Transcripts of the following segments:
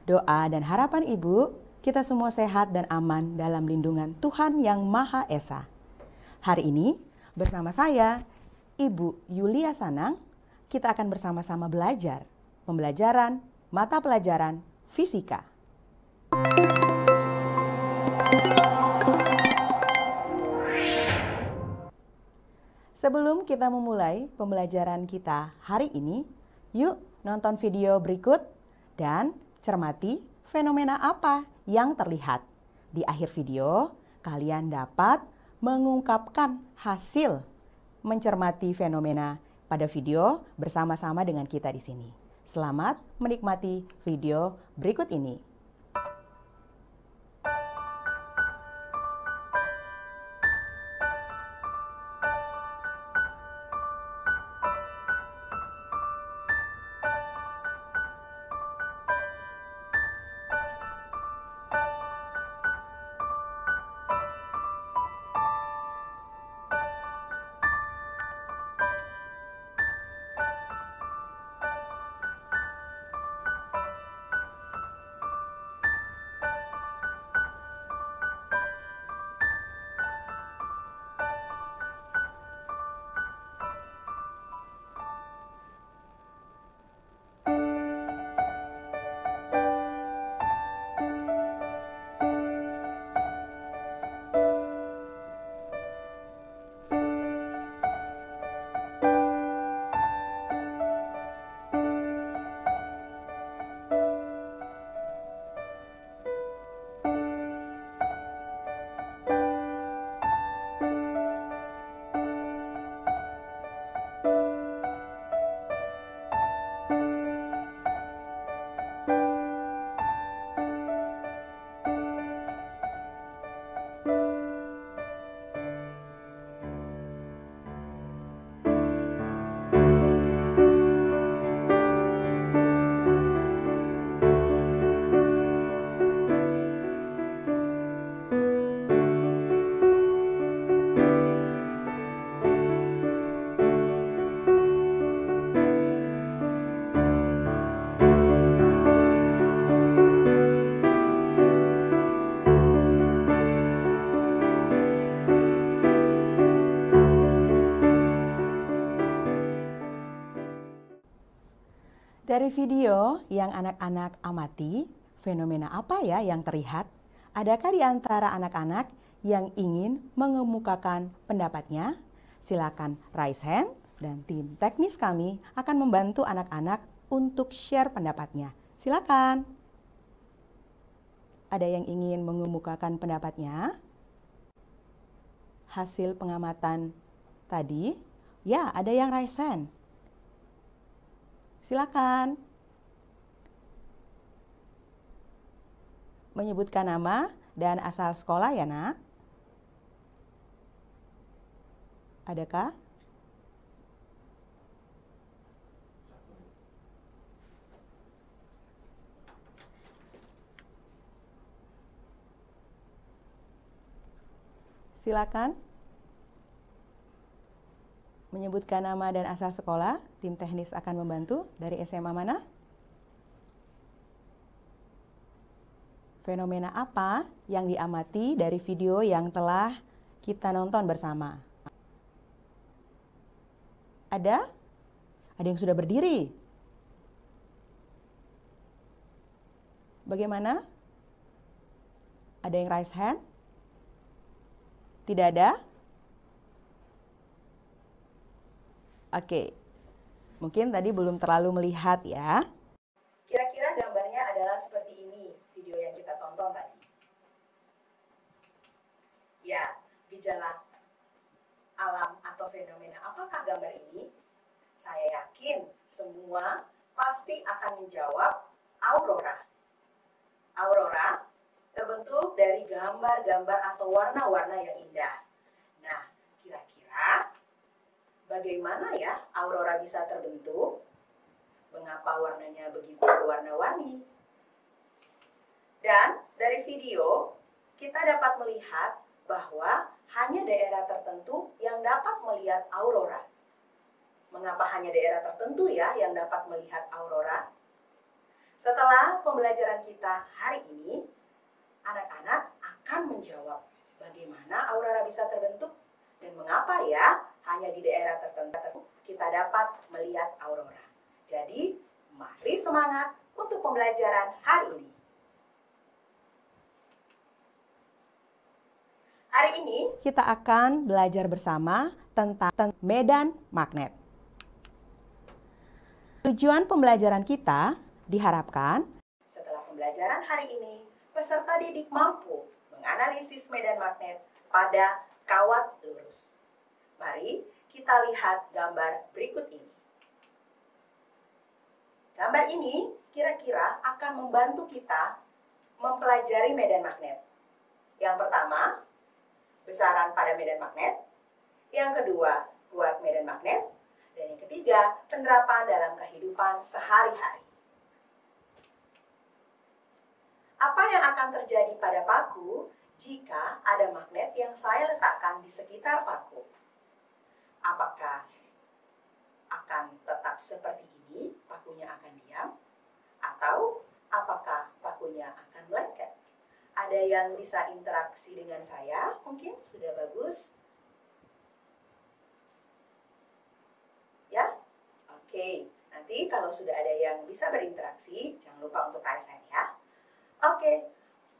Doa dan harapan Ibu, kita semua sehat dan aman dalam lindungan Tuhan Yang Maha Esa. Hari ini bersama saya, Ibu Yulia Sanang, kita akan bersama-sama belajar pembelajaran mata pelajaran fisika. Sebelum kita memulai pembelajaran kita hari ini, yuk nonton video berikut dan cermati fenomena apa yang terlihat. Di akhir video, kalian dapat mengungkapkan hasil mencermati fenomena pada video bersama-sama dengan kita di sini. Selamat menikmati video berikut ini. Dari video yang anak-anak amati, fenomena apa ya yang terlihat? Adakah di antara anak-anak yang ingin mengemukakan pendapatnya? Silakan raise hand dan tim teknis kami akan membantu anak-anak untuk share pendapatnya. Silakan. Ada yang ingin mengemukakan pendapatnya? Hasil pengamatan tadi? Ya, ada yang raise hand. Silakan. Menyebutkan nama dan asal sekolah ya, Nak. Adakah? Silakan. Menyebutkan nama dan asal sekolah, tim teknis akan membantu. Dari SMA mana? Fenomena apa yang diamati dari video yang telah kita nonton bersama? Ada? Ada yang sudah berdiri? Bagaimana? Ada yang raise hand? Tidak ada? Oke, mungkin tadi belum terlalu melihat ya. Kira-kira gambarnya adalah seperti ini, video yang kita tonton tadi. Ya, gejala alam atau fenomena apakah gambar ini? Saya yakin semua pasti akan menjawab aurora. Aurora terbentuk dari gambar-gambar atau warna-warna yang indah. Nah, kira-kira bagaimana ya aurora bisa terbentuk? Mengapa warnanya begitu berwarna-warni? Dan dari video, kita dapat melihat bahwa hanya daerah tertentu yang dapat melihat aurora. Mengapa hanya daerah tertentu ya yang dapat melihat aurora? Setelah pembelajaran kita hari ini, anak-anak akan menjawab bagaimana aurora bisa terbentuk dan mengapa ya hanya di daerah tertentu kita dapat melihat aurora. Jadi, mari semangat untuk pembelajaran hari ini. Hari ini kita akan belajar bersama tentang medan magnet. Tujuan pembelajaran kita diharapkan setelah pembelajaran hari ini, peserta didik mampu menganalisis medan magnet pada kawat lurus. Mari kita lihat gambar berikut ini. Gambar ini kira-kira akan membantu kita mempelajari medan magnet. Yang pertama, besaran pada medan magnet. Yang kedua, kuat medan magnet. Dan yang ketiga, penerapan dalam kehidupan sehari-hari. Apa yang akan terjadi pada paku jika ada magnet yang saya letakkan di sekitar paku? Apakah akan tetap seperti ini, pakunya akan diam? Atau apakah pakunya akan melengket? Ada yang bisa interaksi dengan saya? Mungkin sudah bagus. Ya? Oke, nanti kalau sudah ada yang bisa berinteraksi, jangan lupa untuk raise hand ya. Oke,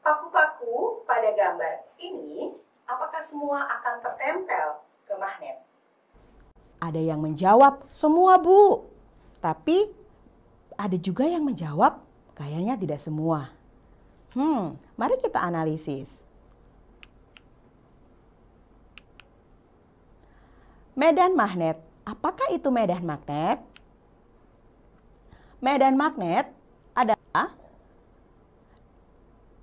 paku-paku pada gambar ini, apakah semua akan tertempel ke magnet? Ada yang menjawab, semua Bu. Tapi ada juga yang menjawab, kayaknya tidak semua. Mari kita analisis. Medan magnet, apakah itu medan magnet? Medan magnet adalah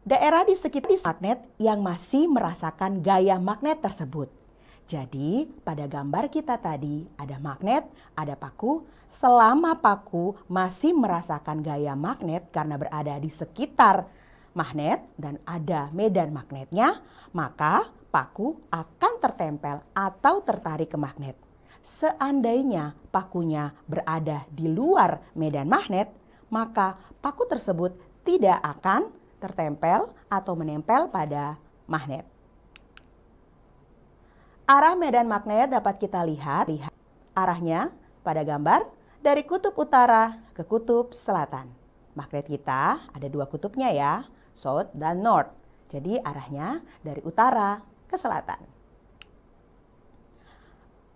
daerah di sekitar magnet yang masih merasakan gaya magnet tersebut. Jadi, pada gambar kita tadi ada magnet, ada paku. Selama paku masih merasakan gaya magnet karena berada di sekitar magnet dan ada medan magnetnya, maka paku akan tertempel atau tertarik ke magnet. Seandainya pakunya berada di luar medan magnet, maka paku tersebut tidak akan tertempel atau menempel pada magnet. Arah medan magnet dapat kita lihat arahnya pada gambar dari kutub utara ke kutub selatan. Magnet kita ada dua kutubnya ya, South dan North. Jadi arahnya dari utara ke selatan.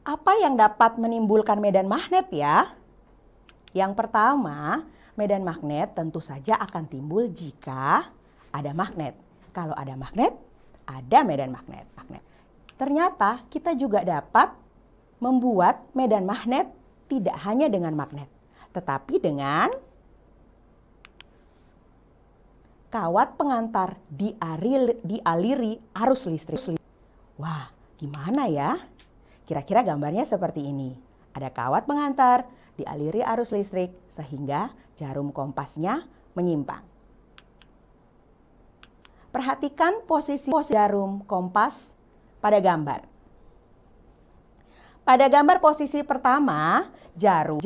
Apa yang dapat menimbulkan medan magnet ya? Yang pertama, medan magnet tentu saja akan timbul jika ada magnet. Kalau ada magnet, ada medan magnet. Ternyata kita juga dapat membuat medan magnet tidak hanya dengan magnet, tetapi dengan kawat pengantar dialiri arus listrik. Wah, gimana ya? Kira-kira gambarnya seperti ini. Ada kawat pengantar dialiri arus listrik sehingga jarum kompasnya menyimpang. Perhatikan posisi jarum kompas pada gambar. Pada gambar posisi pertama, jarum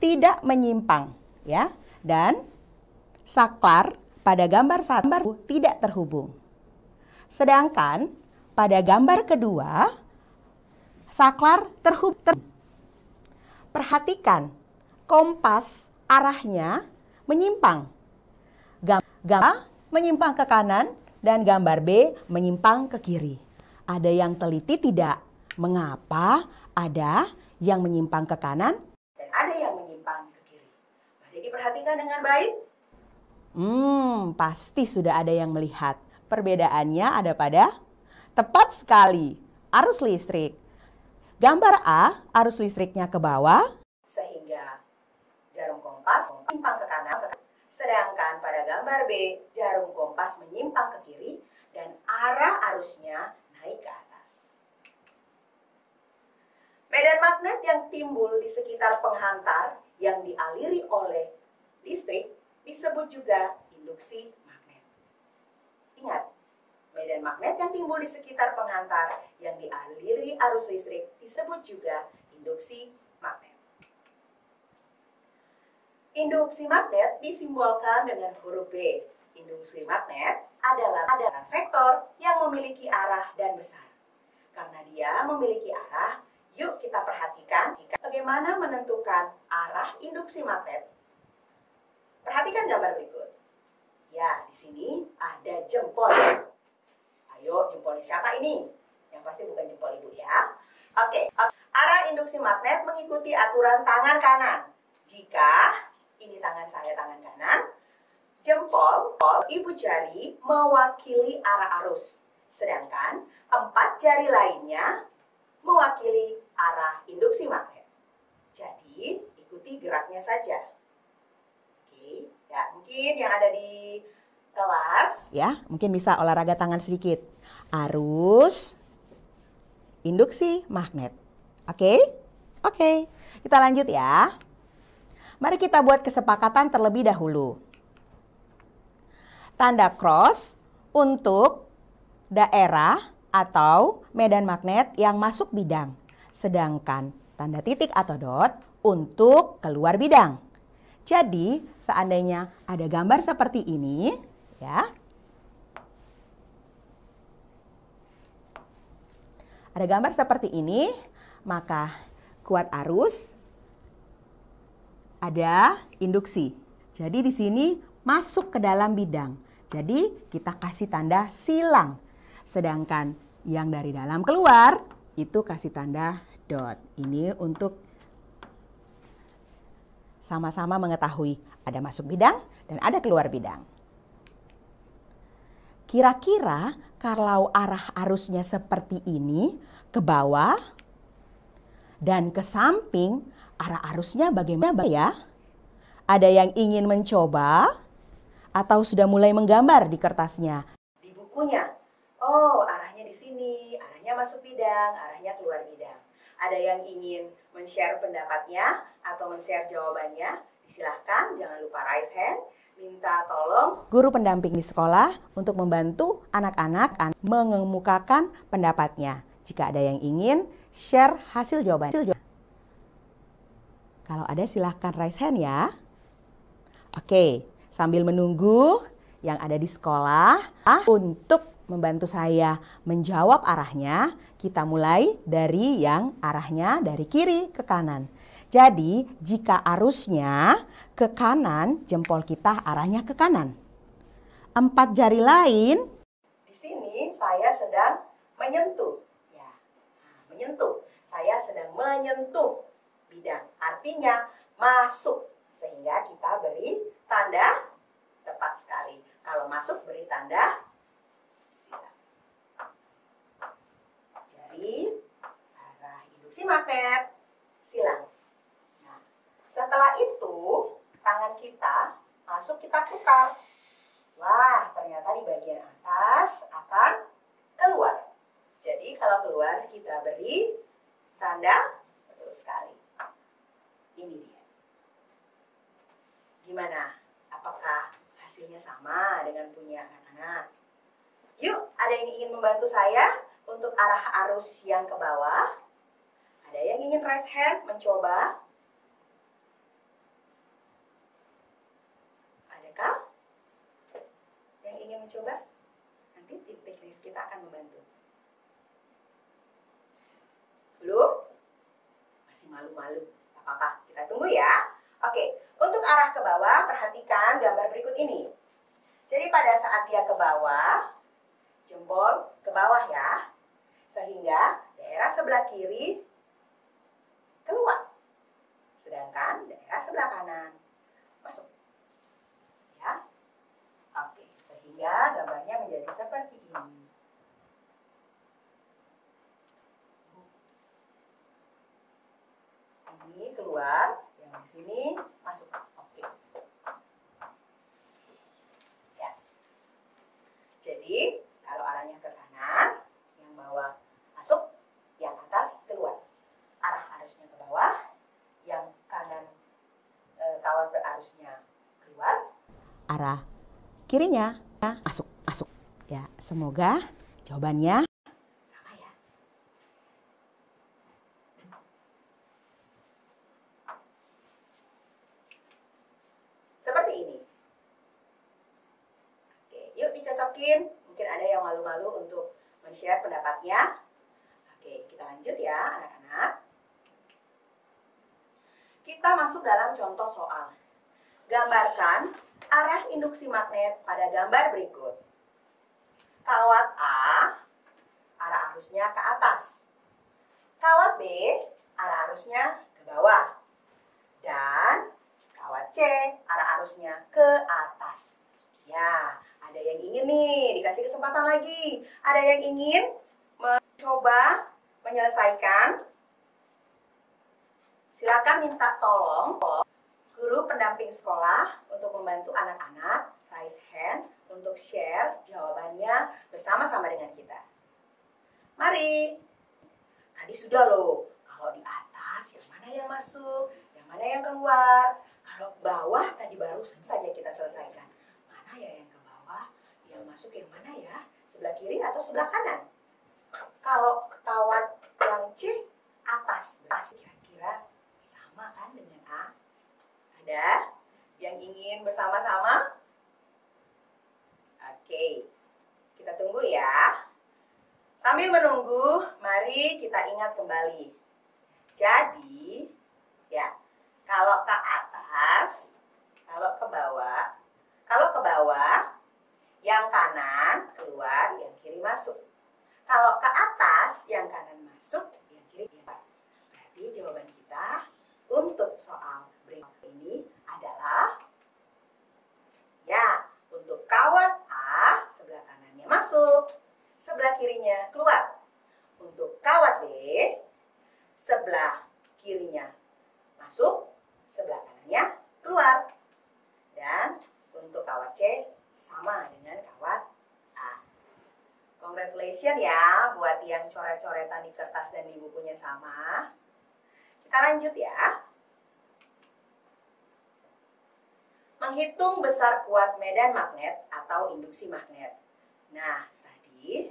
tidak menyimpang ya, dan saklar pada gambar satu tidak terhubung. Sedangkan pada gambar kedua, saklar terhubung. Perhatikan, kompas arahnya menyimpang. Gambar menyimpang ke kanan dan gambar B menyimpang ke kiri. Ada yang teliti tidak? Mengapa ada yang menyimpang ke kanan dan ada yang menyimpang ke kiri? Mari diperhatikan dengan baik. Pasti sudah ada yang melihat. Perbedaannya ada pada tepat sekali arus listrik. Gambar A, arus listriknya ke bawah sehingga jarum kompas menyimpang ke kanan. Sedangkan pada gambar B, jarum kompas menyimpang ke kiri dan arah arusnya naik ke atas. Medan magnet yang timbul di sekitar penghantar yang dialiri oleh listrik disebut juga induksi magnet. Ingat, medan magnet yang timbul di sekitar penghantar yang dialiri arus listrik disebut juga induksi magnet. Induksi magnet disimbolkan dengan huruf B. Induksi magnet adalah vektor yang memiliki arah dan besar. Karena dia memiliki arah, yuk kita perhatikan bagaimana menentukan arah induksi magnet. Perhatikan gambar berikut. Ya, di sini ada jempol. Ayo, jempolnya siapa ini? Yang pasti bukan jempol ibu ya. Oke. Arah induksi magnet mengikuti aturan tangan kanan. Jika ini tangan saya, tangan kanan, jempol, ibu jari mewakili arah arus. Sedangkan 4 jari lainnya mewakili arah induksi magnet. Jadi, ikuti geraknya saja. Oke, ya mungkin yang ada di kelas, ya mungkin bisa olahraga tangan sedikit. Arus, induksi magnet. Oke? Oke, kita lanjut ya. Mari kita buat kesepakatan terlebih dahulu. Tanda cross untuk daerah atau medan magnet yang masuk bidang. Sedangkan tanda titik atau dot untuk keluar bidang. Jadi, seandainya ada gambar seperti ini, ya. Ada gambar seperti ini, maka kuat arus, ada induksi. Jadi di sini masuk ke dalam bidang. Jadi kita kasih tanda silang. Sedangkan yang dari dalam keluar, itu kasih tanda dot. Ini untuk sama-sama mengetahui ada masuk bidang dan ada keluar bidang. Kira-kira kalau arah arusnya seperti ini, ke bawah dan ke samping, arah arusnya bagaimana ya? Ada yang ingin mencoba atau sudah mulai menggambar di kertasnya? Di bukunya. Oh, arahnya di sini, arahnya masuk bidang, arahnya keluar bidang. Ada yang ingin men-share pendapatnya atau men-share jawabannya? Silahkan, jangan lupa raise hand. Minta tolong guru pendamping di sekolah untuk membantu anak-anak mengemukakan pendapatnya. Jika ada yang ingin share hasil jawaban. Kalau ada silahkan raise hand ya. Oke, sambil menunggu yang ada di sekolah untuk membantu saya menjawab arahnya, kita mulai dari yang arahnya dari kiri ke kanan. Jadi, jika arusnya ke kanan, jempol kita arahnya ke kanan. 4 jari lain, di sini saya sedang menyentuh. Ya, menyentuh. Saya sedang menyentuh bidang. Artinya masuk. Sehingga kita beri tanda tepat sekali. Kalau masuk beri tanda silang. Jadi, arah induksi magnet, silang. Setelah itu, tangan kita masuk, kita putar. Wah, ternyata di bagian atas akan keluar. Jadi kalau keluar kita beri tanda, betul sekali. Ini dia. Gimana? Apakah hasilnya sama dengan punya anak-anak? Yuk, ada yang ingin membantu saya untuk arah arus yang ke bawah? Ada yang ingin raise hand mencoba? Yang ingin mencoba? Nanti tim teknis kita akan membantu. Belum? Masih malu-malu. Tak apa-apa, kita tunggu ya. Oke, untuk arah ke bawah, perhatikan gambar berikut ini. Jadi pada saat dia ke bawah, jempol ke bawah ya. Sehingga daerah sebelah kiri keluar. Sedangkan daerah sebelah kanan masuk. Ya. Oke, sehingga gambarnya menjadi seperti ini. Ini keluar, yang di sini masuk. Oke. Ya. Jadi, kalau arahnya ke kanan, yang bawah masuk, yang atas keluar. Arah arusnya ke bawah, yang kanan kawat berarusnya keluar. Arah kirinya masuk. Ya, semoga jawabannya sama ya. yakin? Mungkin ada yang malu-malu untuk men-share pendapatnya. Oke, kita lanjut ya anak-anak. Kita masuk dalam contoh soal. Gambarkan arah induksi magnet pada gambar berikut. Kawat A, arah arusnya ke atas. Kawat B, arah arusnya ke bawah. Dan kawat C, arah arusnya ke atas. Ya, ada yang ingin nih, dikasih kesempatan lagi. Ada yang ingin mencoba menyelesaikan? Silakan minta tolong guru pendamping sekolah untuk membantu anak-anak raise hand untuk share jawabannya bersama-sama dengan kita. Mari. Tadi sudah loh, kalau di atas yang mana yang masuk, yang mana yang keluar. Kalau bawah tadi barusan saja kita selesaikan. Mana ya yang ke bawah, yang masuk yang mana ya? Sebelah kiri atau sebelah kanan? Kalau kawat yang C, atas. Kira-kira sama kan dengan A? Ada yang ingin bersama-sama? Oke, kita tunggu ya. Sambil menunggu, mari kita ingat kembali. Jadi, ya, kalau ke atas, kalau ke bawah, yang kanan keluar, yang kiri masuk. Kalau ke atas, yang kanan masuk, yang kiri keluar. Berarti jawaban kita untuk soal berikut ini adalah, ya, untuk kawat A, sebelah kanannya masuk, sebelah kirinya keluar. Untuk kawat B, sebelah kirinya masuk, sebelah kanannya keluar. Dan untuk kawat C sama dengan kawat A. Congratulations ya buat yang coret-coretan di kertas dan di bukunya sama. Kita lanjut ya. Menghitung besar kuat medan magnet atau induksi magnet. Nah, tadi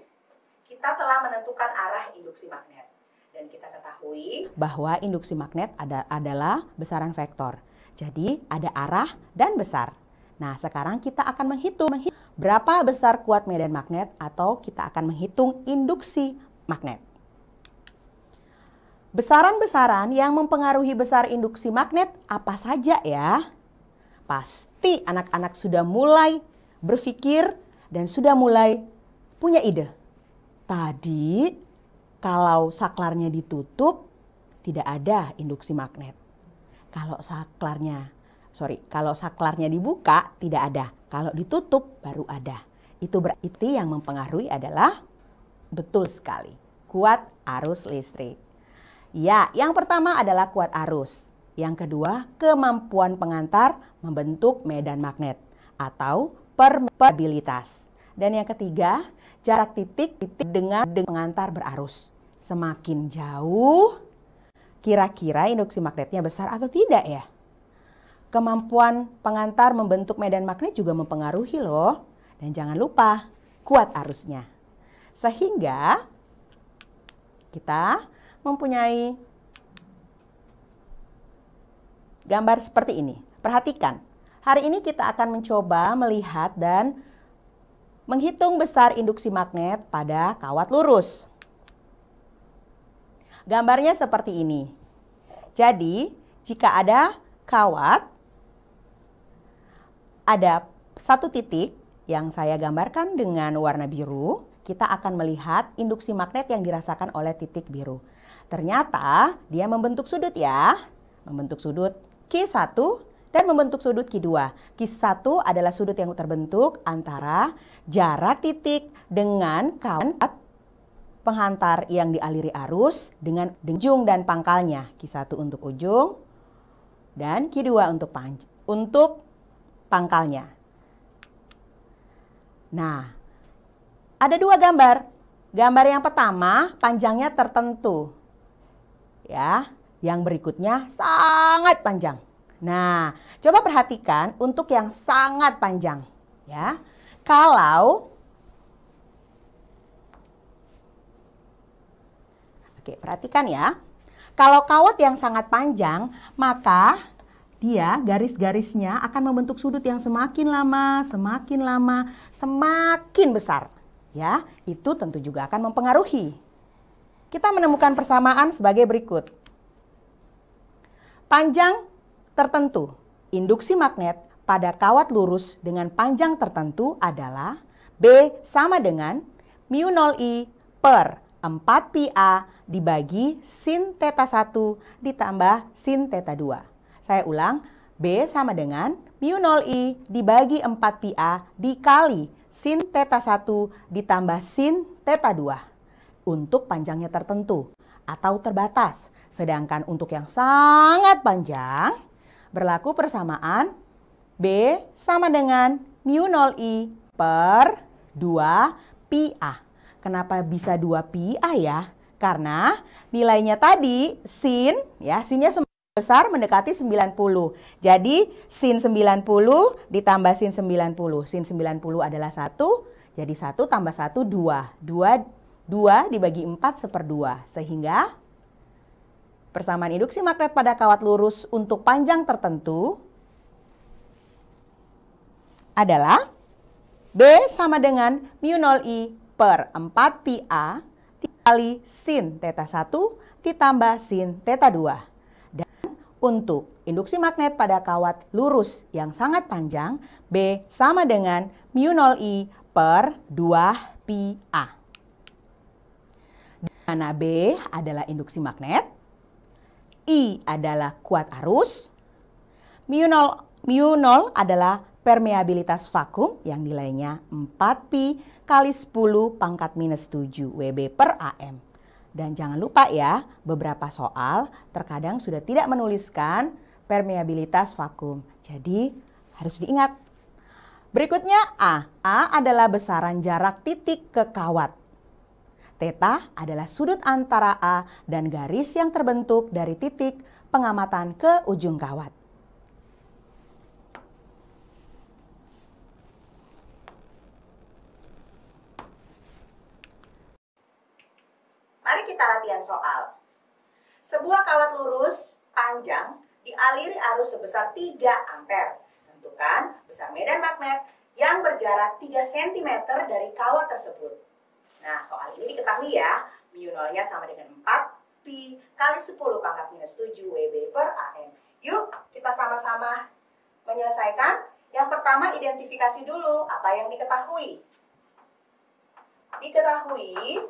kita telah menentukan arah induksi magnet. Dan kita ketahui bahwa induksi magnet adalah besaran vektor. Jadi ada arah dan besar. Nah, sekarang kita akan menghitung berapa besar kuat medan magnet atau kita akan menghitung induksi magnet. Besaran-besaran yang mempengaruhi besar induksi magnet apa saja ya? Pasti anak-anak sudah mulai berpikir dan sudah mulai punya ide. Tadi kalau saklarnya ditutup tidak ada induksi magnet. Kalau saklarnya dibuka tidak ada. Kalau ditutup baru ada. Itu berarti yang mempengaruhi adalah betul sekali kuat arus listrik. Ya, yang pertama adalah kuat arus. Yang kedua, kemampuan pengantar membentuk medan magnet atau permeabilitas. Dan yang ketiga, jarak titik dengan pengantar berarus. Semakin jauh, kira-kira induksi magnetnya besar atau tidak ya? Kemampuan pengantar membentuk medan magnet juga mempengaruhi loh. Dan jangan lupa, kuat arusnya. Sehingga kita mempunyai gambar seperti ini. Perhatikan, hari ini kita akan mencoba melihat dan menghitung besar induksi magnet pada kawat lurus. Gambarnya seperti ini. Jadi, jika ada kawat, ada satu titik yang saya gambarkan dengan warna biru, kita akan melihat induksi magnet yang dirasakan oleh titik biru. Ternyata dia membentuk sudut ya, membentuk sudut Q1 dan membentuk sudut Q2. Q1 adalah sudut yang terbentuk antara jarak titik dengan kawat penghantar yang dialiri arus dengan ujung dan pangkalnya. Q1 untuk ujung dan Q2 untuk pangkalnya. Nah, ada dua gambar. Gambar yang pertama panjangnya tertentu. Ya, yang berikutnya sangat panjang. Nah, coba perhatikan untuk yang sangat panjang. Ya, Oke, perhatikan ya. Kalau kawat yang sangat panjang, maka dia garis-garisnya akan membentuk sudut yang semakin lama, semakin besar. Ya, itu tentu juga akan mempengaruhi. Kita menemukan persamaan sebagai berikut. Panjang tertentu, induksi magnet pada kawat lurus dengan panjang tertentu adalah B sama dengan mu 0I per 4πA dibagi sin theta 1 ditambah sin theta 2. Saya ulang, B sama dengan mu 0I dibagi 4πA dikali sin theta 1 ditambah sin theta 2 untuk panjangnya tertentu atau terbatas. Sedangkan untuk yang sangat panjang berlaku persamaan B sama dengan mu 0I per 2πA. Kenapa bisa 2πA ya? Karena nilainya tadi sin, ya sinnya semakin besar mendekati 90. Jadi sin 90 ditambah sin 90. Sin 90 adalah 1, jadi 1 tambah 1, 2. 2 dibagi 4 1/2. Sehingga persamaan induksi magnet pada kawat lurus untuk panjang tertentu adalah B sama dengan mu 0I per 4πA dikali sin theta 1 ditambah sin theta 2. Dan untuk induksi magnet pada kawat lurus yang sangat panjang, B sama dengan mu 0I per 2πA. Di mana B adalah induksi magnet, I adalah kuat arus, mu 0 adalah permeabilitas vakum yang nilainya 4pi kali 10 pangkat minus 7 Wb per AM. Dan jangan lupa ya, beberapa soal terkadang sudah tidak menuliskan permeabilitas vakum. Jadi harus diingat. Berikutnya A. A adalah besaran jarak titik ke kawat. Theta adalah sudut antara A dan garis yang terbentuk dari titik pengamatan ke ujung kawat. Mari kita latihan soal. Sebuah kawat lurus panjang dialiri arus sebesar 3 ampere. Tentukan besar medan magnet yang berjarak 3 cm dari kawat tersebut. Nah, soal ini diketahui ya, mu 0-nya sama dengan 4pi kali 10 pangkat minus 7 Wb per AM. Yuk, kita sama-sama menyelesaikan. Yang pertama, identifikasi dulu apa yang diketahui. Diketahui,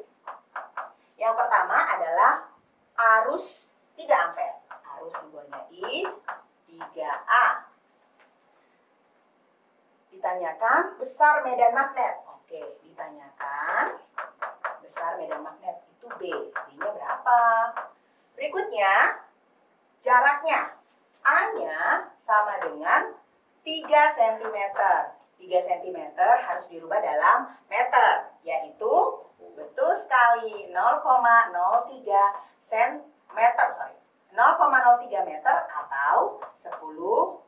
yang pertama adalah arus 3 ampere. Arus simbolnya I, 3A. Ditanyakan besar medan magnet. Oke, ditanyakan besar medan magnet itu B. B-nya berapa? Berikutnya, jaraknya. A-nya sama dengan 3 cm. 3 cm harus dirubah dalam meter, yaitu betul sekali 0,03 meter atau 10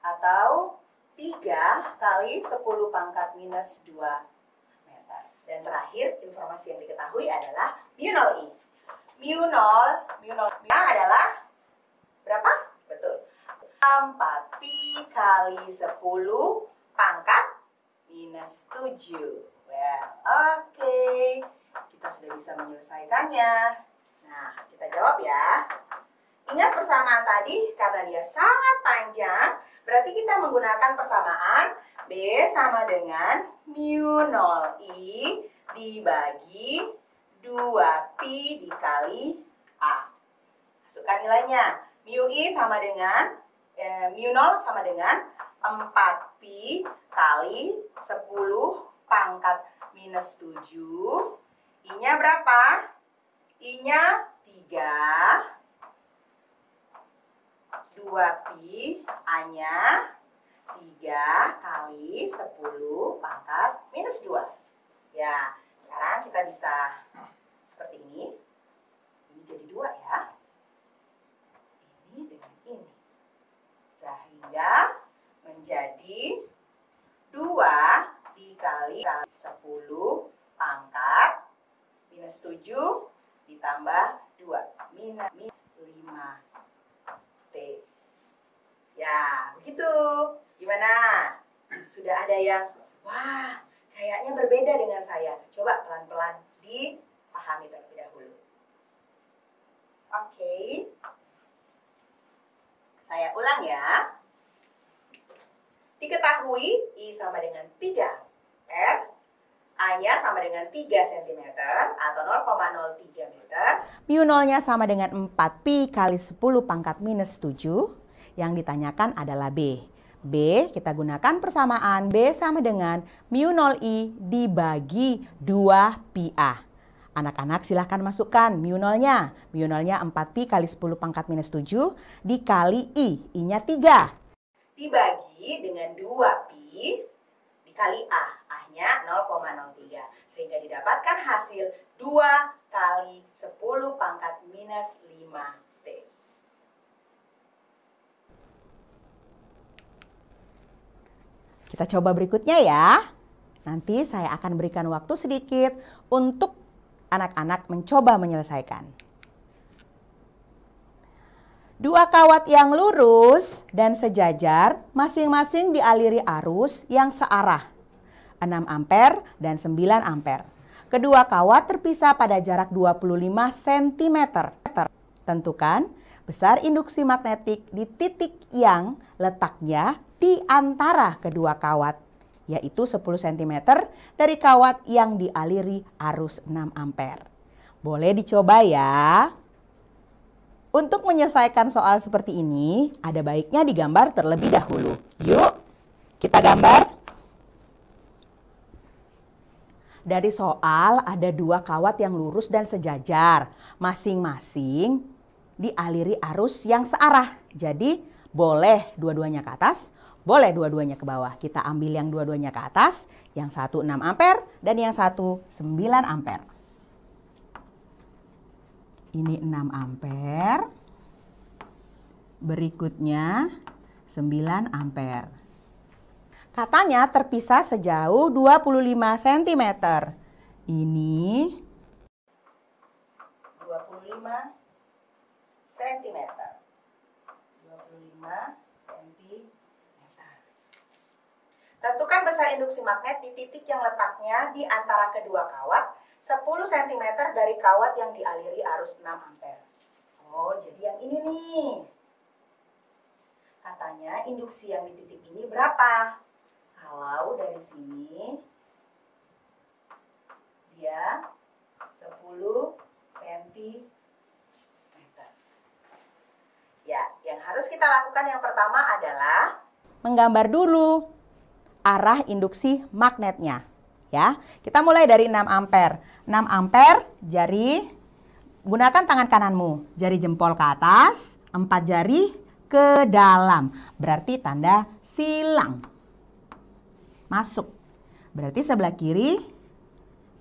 atau 3 kali 10 pangkat minus 2 meter. Dan terakhir, informasi yang diketahui adalah mu 0I. Mu 0 adalah berapa? Betul. 4pi kali 10 pangkat minus 7. Well, oke. Kita sudah bisa menyelesaikannya. Nah, kita jawab ya. Ingat persamaan tadi, karena dia sangat panjang, berarti kita menggunakan persamaan B sama dengan mu 0I dibagi 2pi dikali A. Masukkan nilainya. Mu I sama dengan, mu 0 sama dengan 4pi kali 10 pangkat minus 7. I-nya berapa? I-nya 3. 2pi, A-nya 3 kali 10 pangkat minus 2. Ya, sekarang kita bisa seperti ini. Ini jadi 2 ya. Ini dengan ini. Sehingga menjadi 2 dikali 10 pangkat minus 7 ditambah 2 minus 5T. sudah ada yang, wah, kayaknya berbeda dengan saya. Coba pelan-pelan dipahami terlebih dahulu. Oke. Saya ulang ya. Diketahui I sama dengan 3 ampere, A-nya sama dengan 3 cm atau 0,03 meter. Mu nolnya sama dengan 4 pi kali 10 pangkat minus 7. Yang ditanyakan adalah B. B kita gunakan persamaan B sama dengan mu nol I dibagi 2 pi A. Anak-anak silahkan masukkan mu nolnya. Mu nolnya 4 pi kali 10 pangkat minus 7 dikali I. I-nya 3. Dibagi dengan 2 pi dikali A. A-nya 0,03. Sehingga didapatkan hasil 2 kali 10 pangkat minus 5T. Kita coba berikutnya ya. Nanti saya akan berikan waktu sedikit untuk anak-anak mencoba menyelesaikan. 2 kawat yang lurus dan sejajar masing-masing dialiri arus yang searah 6 ampere dan 9 ampere. Kedua kawat terpisah pada jarak 25 cm. Tentukan besar induksi magnetik di titik yang letaknya di antara kedua kawat, yaitu 10 cm dari kawat yang dialiri arus 6 ampere. Boleh dicoba ya. Untuk menyelesaikan soal seperti ini, ada baiknya digambar terlebih dahulu. Yuk, kita gambar. Dari soal ada 2 kawat yang lurus dan sejajar. Masing-masing dialiri arus yang searah. Jadi, boleh dua-duanya ke atas, boleh dua-duanya ke bawah. Kita ambil yang dua-duanya ke atas, yang satu 6 ampere dan yang satu 9 ampere. Ini 6 ampere, berikutnya 9 ampere. Katanya terpisah sejauh 25 cm. Ini 25 cm. 25 cm. Tentukan besar induksi magnet di titik yang letaknya di antara kedua kawat 10 cm dari kawat yang dialiri arus 6 ampere. Oh, jadi yang ini nih. Katanya induksi yang di titik ini berapa? Kalau dari sini dia 10 cm. Ya, yang harus kita lakukan yang pertama adalah menggambar dulu arah induksi magnetnya. Ya, kita mulai dari 6 ampere. 6 ampere, jari, gunakan tangan kananmu. Jari jempol ke atas, 4 jari ke dalam. Berarti tanda silang. Masuk. Berarti sebelah kiri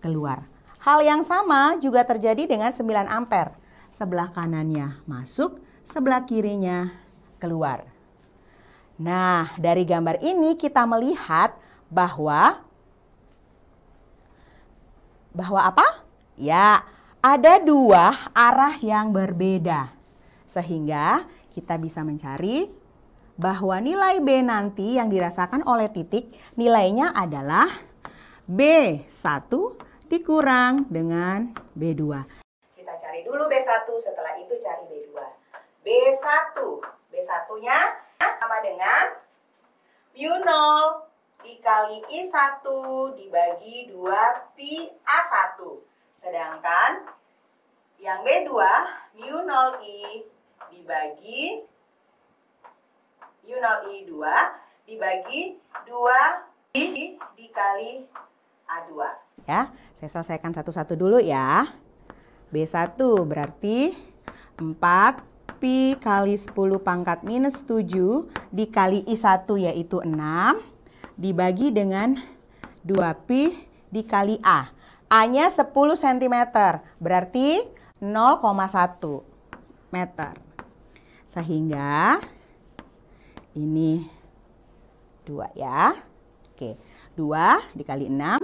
keluar. Hal yang sama juga terjadi dengan 9 ampere. Sebelah kanannya masuk, sebelah kirinya keluar. Nah, dari gambar ini kita melihat bahwa apa? Ya, ada 2 arah yang berbeda. Sehingga kita bisa mencari bahwa nilai B nanti yang dirasakan oleh titik, nilainya adalah B1 dikurang dengan B2. Kita cari dulu B1, setelah itu cari B2. B1, B1-nya sama dengan mu 0 dikali I1 dibagi 2 pi A1. Sedangkan yang B2 mu 0I dibagi mu 0I2 dibagi 2 pi dikali A2. Ya, saya selesaikan satu-satu dulu ya. B1 berarti 4 pi kali 10 pangkat minus 7 dikali I1 yaitu 6 dibagi dengan 2 pi dikali A. A-nya 10 cm, berarti 0,1 meter. Sehingga ini 2 ya. Oke, 2 dikali 6,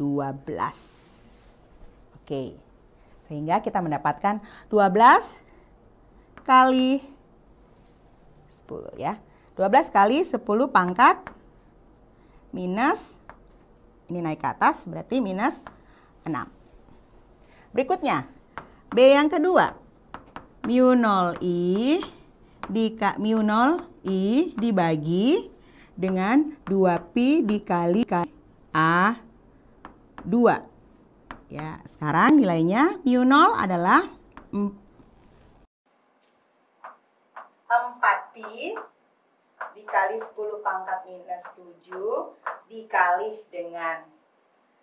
12. Oke, sehingga kita mendapatkan 12 kali 10 ya. 12 kali 10 pangkat minus, ini naik ke atas berarti minus 6. Berikutnya, B yang kedua, mu 0I dibagi dengan 2pi dikali A2. Ya, sekarang nilainya mu 0 adalah 4pi dikali 10 pangkat minus 7 dikali dengan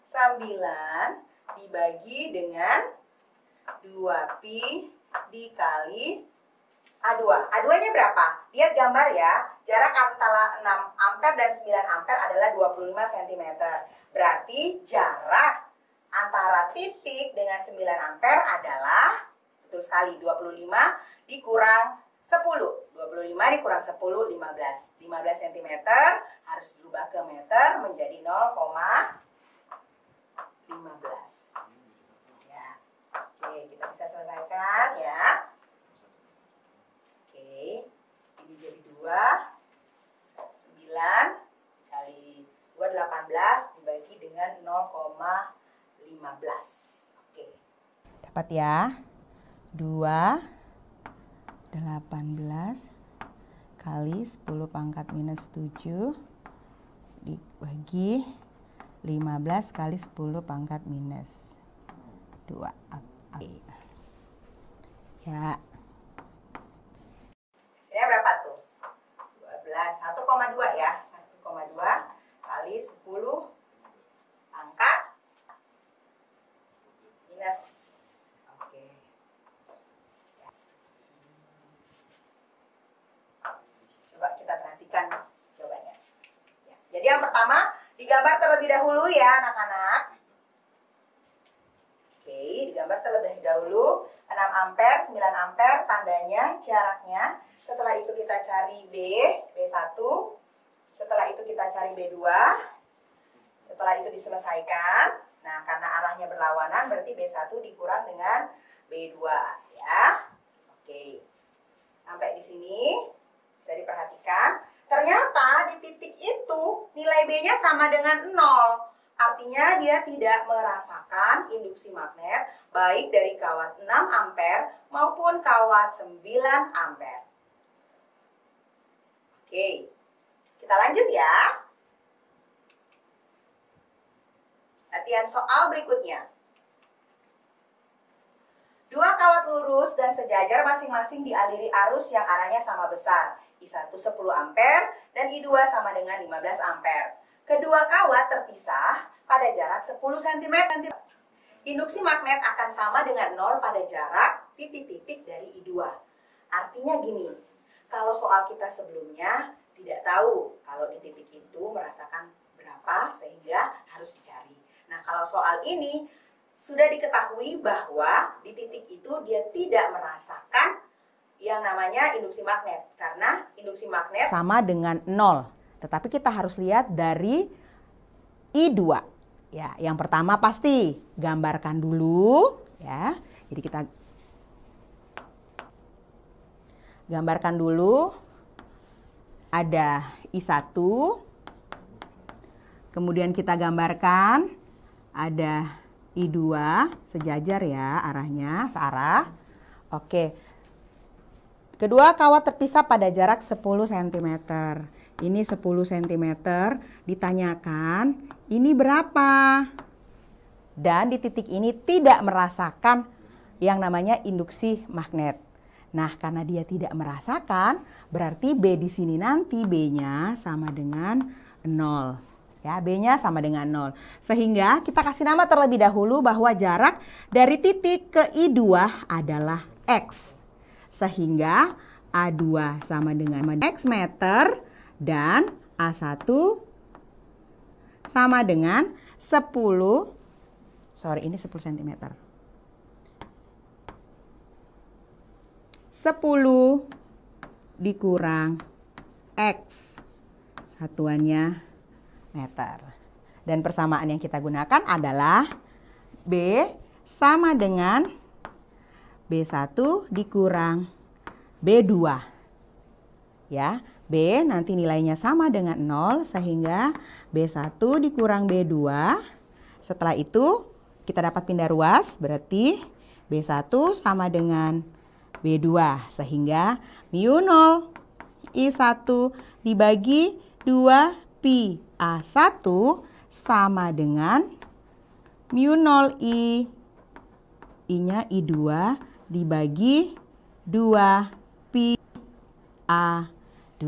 9 dibagi dengan 2pi dikali A2. A2-nya berapa? Lihat gambar ya. Jarak antara 6 ampere dan 9 ampere adalah 25 cm. Berarti jarak antara titik dengan 9 ampere adalah, betul sekali, 25 dikurang 10. 25 dikurang 10, 15. 15 cm harus dirubah ke meter menjadi 0,15. Ya. Oke, kita bisa selesaikan ya. Oke, ini jadi 2, 9 kali 2, 18 dibagi dengan 0,15. Oke. Dapat ya? 2, 18 kali 10 pangkat minus 7 dibagi 15 kali 10 pangkat minus 2. Oke. Ya. Hasilnya berapa tuh? 12, 1,2 ya. 1,2 kali 10 pangkat minus. Oke. Coba kita perhatikan jawabannya. Ya. Jadi yang pertama, digambar terlebih dahulu ya anak-anak. Oke, digambar terlebih dahulu 6 ampere, 9 ampere, tandanya, jaraknya. Setelah itu kita cari B1. Setelah itu kita cari B2. Setelah itu diselesaikan. Nah, karena arahnya berlawanan, berarti B1 dikurang dengan B2 ya. Oke. Sampai di sini bisa diperhatikan. Ternyata di titik itu nilai B-nya sama dengan 0. Artinya dia tidak merasakan induksi magnet baik dari kawat 6 ampere maupun kawat 9 ampere. Oke, kita lanjut ya. Latihan soal berikutnya. Dua kawat lurus dan sejajar masing-masing dialiri arus yang arahnya sama besar. I1 10 ampere dan I2 sama dengan 15 ampere. Kedua kawat terpisah pada jarak 10 cm. Induksi magnet akan sama dengan 0 pada jarak titik-titik dari I2. Artinya gini, kalau soal kita sebelumnya tidak tahu kalau di titik itu merasakan berapa sehingga harus dicari. Nah, kalau soal ini sudah diketahui bahwa di titik itu dia tidak merasakan yang namanya induksi magnet. Karena induksi magnet sama dengan 0. Tetapi kita harus lihat dari I2. Ya, yang pertama pasti gambarkan dulu ya. Jadi kita gambarkan dulu ada I1. Kemudian kita gambarkan ada I2 sejajar ya arahnya, searah. Oke. Kedua kawat terpisah pada jarak 10 cm. Ini 10 cm, ditanyakan ini berapa? Dan di titik ini tidak merasakan yang namanya induksi magnet. Nah, karena dia tidak merasakan, berarti B di sini nanti B-nya sama dengan 0. Ya, B-nya sama dengan 0. Sehingga kita kasih nama terlebih dahulu bahwa jarak dari titik ke I2 adalah X. Sehingga A2 sama dengan X meter dan A1 sama dengan 10 cm. 10 dikurang X. Satuannya meter. Dan persamaan yang kita gunakan adalah B sama dengan B1 dikurang B2. Ya, B nanti nilainya sama dengan 0 sehingga B1 dikurang B2. Setelah itu kita dapat pindah ruas, berarti B1 sama dengan B2 sehingga mu0 I1 dibagi 2 pi A1 sama dengan mu0 I-nya I2 dibagi 2 pi A2.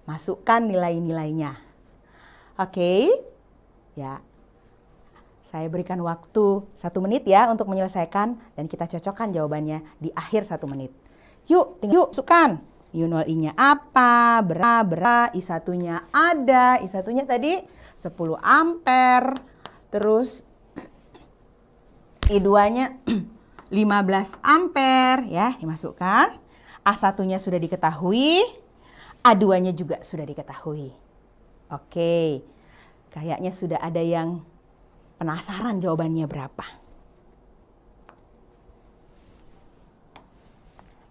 Masukkan nilai-nilainya. Oke, ya. Saya berikan waktu 1 menit ya untuk menyelesaikan dan kita cocokkan jawabannya di akhir 1 menit. Yuk, masukkan. mu0 I-nya apa? Berapa? I1-nya ada. I1-nya tadi 10 ampere. Terus I2-nya 15 ampere ya, dimasukkan. A1-nya sudah diketahui, A2-nya juga sudah diketahui. Oke. Kayaknya sudah ada yang penasaran jawabannya berapa.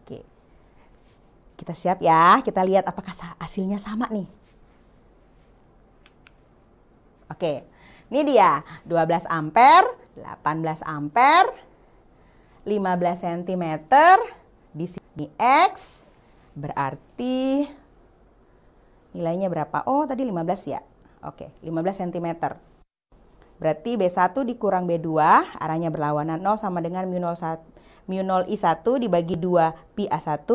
Oke. Kita siap ya, kita lihat apakah hasilnya sama nih. Oke. Ini dia, 12 ampere, 18 ampere, 15 cm di sini X, berarti nilainya berapa? Oh, tadi 15 ya. Oke, 15 cm. Berarti B1 dikurang B2, arahnya berlawanan 0 sama dengan mu0 I1 dibagi 2 pi A1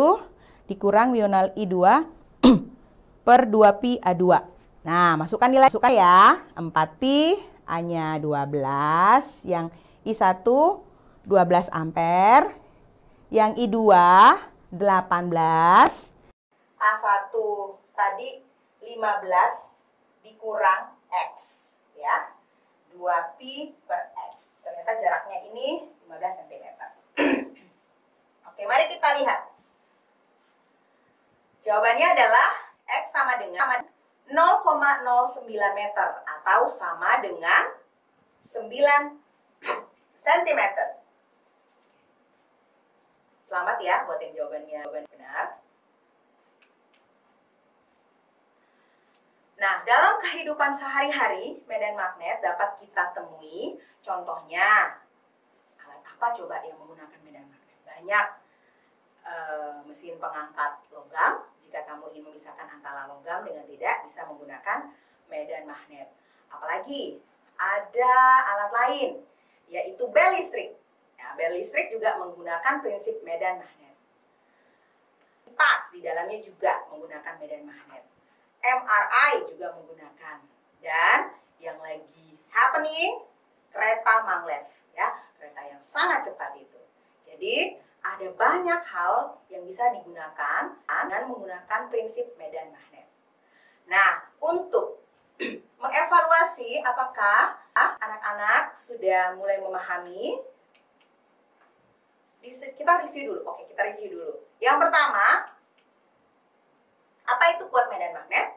dikurang mu0 I2 per 2 pi A2. Nah, masukkan nilai ya. 4 pi, A-nya 12, yang I1 12 ampere, yang I2 18, A1 tadi 15 dikurang X ya. 2 pi per X. Ternyata jaraknya ini 15 cm. Oke, mari kita lihat. Jawabannya adalah X sama dengan 0,09 meter atau sama dengan 9 cm. Selamat ya buat yang jawabannya benar. Nah, dalam kehidupan sehari-hari, medan magnet dapat kita temui. Contohnya, alat apa coba yang menggunakan medan magnet? Banyak. Mesin pengangkat logam. Jika kamu ingin memisahkan antara logam dengan tidak, bisa menggunakan medan magnet. Apalagi, ada alat lain, yaitu bel listrik. Nah, bel listrik juga menggunakan prinsip medan magnet. Kipas di dalamnya juga menggunakan medan magnet. MRI juga menggunakan. Dan yang lagi happening, kereta maglev, ya, kereta yang sangat cepat itu. Jadi ada banyak hal yang bisa digunakan dengan menggunakan prinsip medan magnet. Nah, untuk mengevaluasi apakah anak-anak sudah mulai memahami, kita review dulu. Oke, kita review dulu. Yang pertama, apa itu kuat medan magnet?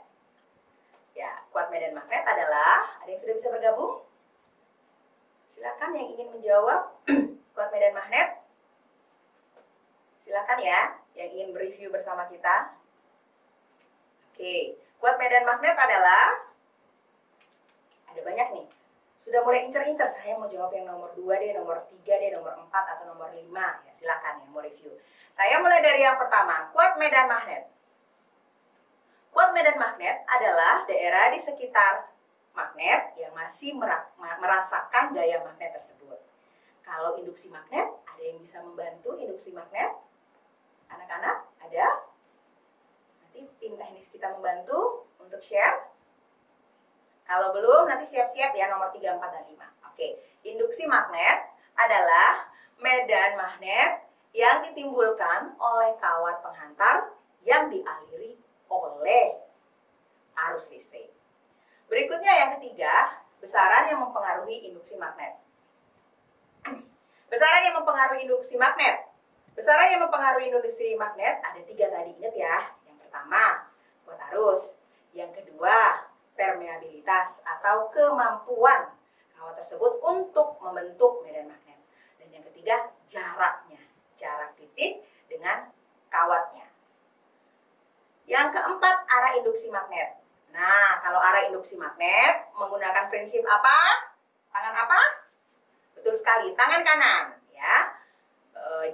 Ya, kuat medan magnet adalah, ada yang sudah bisa bergabung? Silakan yang ingin menjawab kuat medan magnet. Silakan ya, yang ingin bereview bersama kita. Oke, kuat medan magnet adalah, ada banyak nih. Sudah mulai incer-incer, saya mau jawab yang nomor 2 deh, nomor 3 deh, nomor 4 atau nomor 5. Ya, silakan yang mau review. Saya mulai dari yang pertama, kuat medan magnet. Kuat medan magnet adalah daerah di sekitar magnet yang masih merasakan gaya magnet tersebut. Kalau induksi magnet, ada yang bisa membantu induksi magnet? Anak-anak, ada? Nanti tim teknis kita membantu untuk share. Kalau belum, nanti siap-siap ya nomor 3, 4, dan 5. Oke, induksi magnet adalah medan magnet yang ditimbulkan oleh kawat penghantar yang dialiri oleh arus listrik. Berikutnya yang ketiga, besaran yang mempengaruhi induksi magnet. Besaran yang mempengaruhi induksi magnet. Besaran yang mempengaruhi induksi magnet ada 3 tadi, ingat ya. Yang pertama, kuat arus. Yang kedua, permeabilitas atau kemampuan kawat tersebut untuk membentuk medan magnet. Dan yang ketiga, jaraknya. Jarak titik dengan kawatnya. Yang keempat, arah arah induksi magnet. Nah, kalau arah induksi magnet menggunakan prinsip apa? Tangan apa? Betul sekali, tangan kanan. Ya,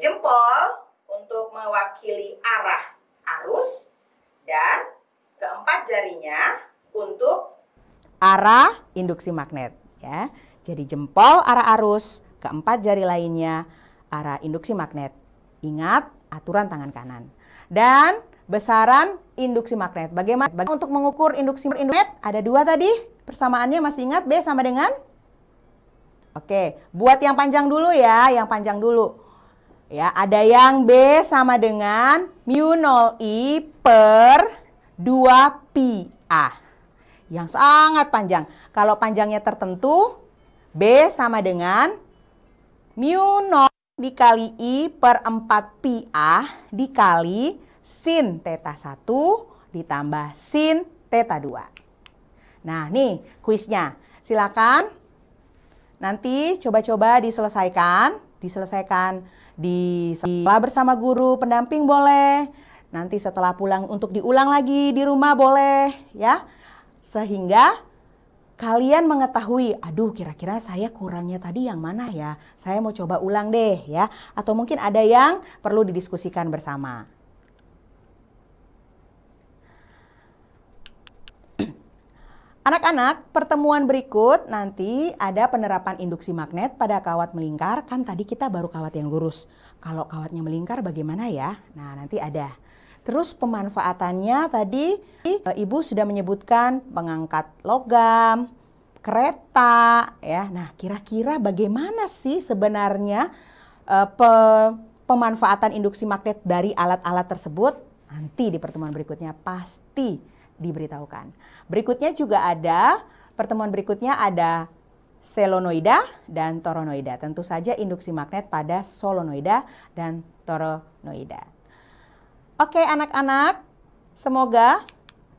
jempol untuk mewakili arah arus dan keempat jarinya untuk arah induksi magnet. Ya, jadi jempol arah arus, keempat jari lainnya arah induksi magnet. Ingat aturan tangan kanan. Dan besaran induksi magnet. Bagaimana untuk mengukur induksi magnet? Ada dua tadi. Persamaannya masih ingat B sama dengan? Oke, buat yang panjang dulu ya, yang panjang dulu. Ya, ada yang B sama dengan mu 0I per 2πA. Yang sangat panjang. Kalau panjangnya tertentu, B sama dengan mu 0 dikali I per 4πA dikali sin theta 1 ditambah sin theta 2. Nah, nih kuisnya. Silakan nanti coba-coba diselesaikan setelah bersama guru pendamping boleh. Nanti setelah pulang untuk diulang lagi di rumah boleh ya. Sehingga kalian mengetahui, aduh kira-kira saya kurangnya tadi yang mana ya? Saya mau coba ulang deh ya. Atau mungkin ada yang perlu didiskusikan bersama. Anak-anak, pertemuan berikut nanti ada penerapan induksi magnet pada kawat melingkar. Kan tadi kita baru kawat yang lurus. Kalau kawatnya melingkar bagaimana ya? Nah, nanti ada. Terus pemanfaatannya tadi Ibu sudah menyebutkan pengangkat logam, kereta ya. Nah, kira-kira bagaimana sih sebenarnya pemanfaatan induksi magnet dari alat-alat tersebut? Nanti di pertemuan berikutnya pasti diberitahukan. Berikutnya juga ada, pertemuan berikutnya ada solenoida dan toronoida. Tentu saja induksi magnet pada solenoida dan toronoida. Oke anak-anak, semoga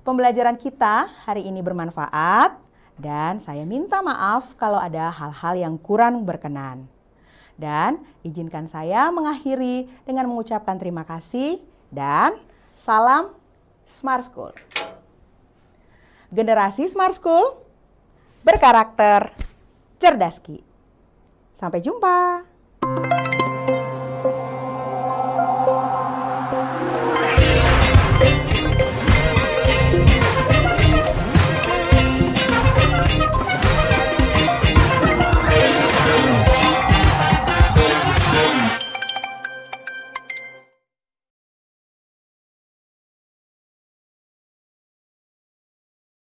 pembelajaran kita hari ini bermanfaat dan saya minta maaf kalau ada hal-hal yang kurang berkenan. Dan izinkan saya mengakhiri dengan mengucapkan terima kasih dan salam Smart School. Generasi Smart School berkarakter cerdas Ki. Sampai jumpa.